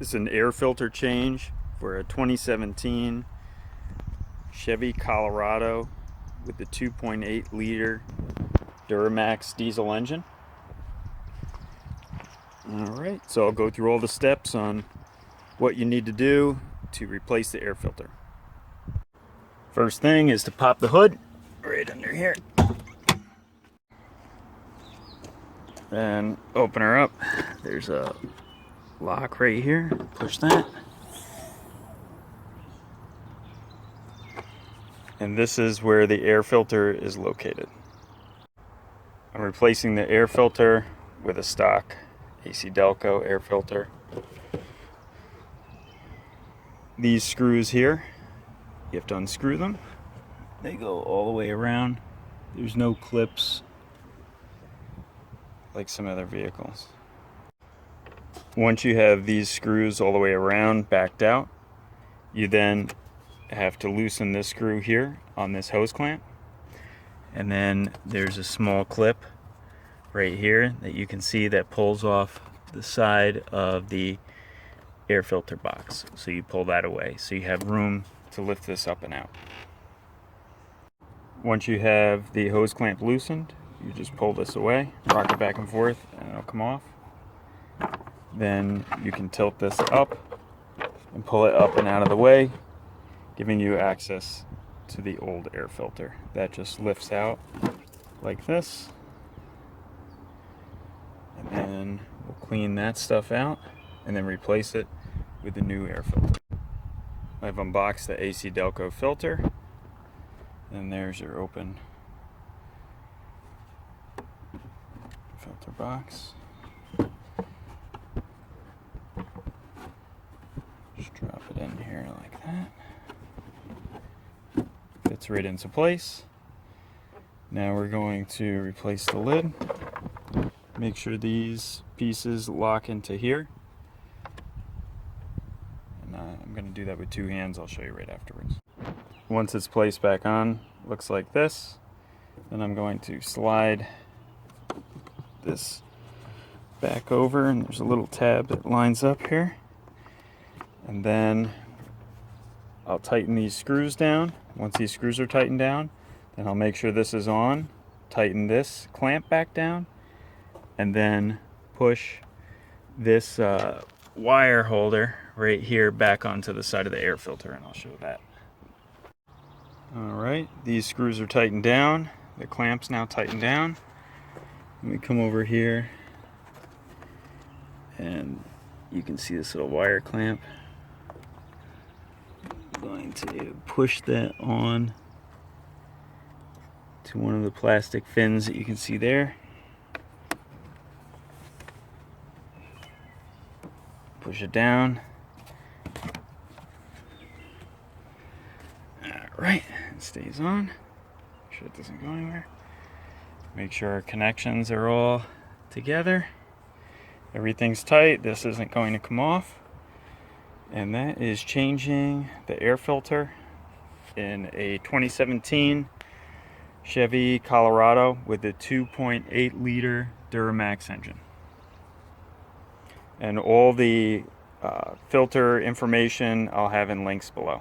This is an air filter change for a 2017 Chevy Colorado with the 2.8 liter Duramax diesel engine. Alright, so I'll go through all the steps on what you need to do to replace the air filter. First thing is to pop the hood right under here. Then open her up. There's a lock right here. Push that. And this is where the air filter is located. I'm replacing the air filter with a stock AC Delco air filter. These screws here, you have to unscrew them. They go all the way around. There's no clips like some other vehicles. Once you have these screws all the way around, backed out, you then have to loosen this screw here on this hose clamp. And then there's a small clip right here that you can see that pulls off the side of the air filter box. So you pull that away so you have room to lift this up and out. Once you have the hose clamp loosened, you just pull this away, rock it back and forth, and it'll come off. Then you can tilt this up and pull it up and out of the way, giving you access to the old air filter. That just lifts out like this. And then we'll clean that stuff out and then replace it with the new air filter. I've unboxed the AC Delco filter, and there's your open filter box. Just drop it in here like that. Fits right into place. Now we're going to replace the lid. Make sure these pieces lock into here. And I'm going to do that with two hands. I'll show you right afterwards. Once it's placed back on, looks like this. Then I'm going to slide this back over, and there's a little tab that lines up here. And then I'll tighten these screws down. Once these screws are tightened down, then I'll make sure this is on, tighten this clamp back down, and then push this wire holder right here back onto the side of the air filter, and I'll show that. Alright, these screws are tightened down. The clamp's now tightened down. Let me come over here, and you can see this little wire clamp. I'm going to push that on to one of the plastic fins that you can see there. Push it down. Alright, it stays on. Make sure it doesn't go anywhere. Make sure our connections are all together. Everything's tight. This isn't going to come off. And that is changing the air filter in a 2017 Chevy Colorado with a 2.8 liter Duramax engine. And all the filter information I'll have in links below.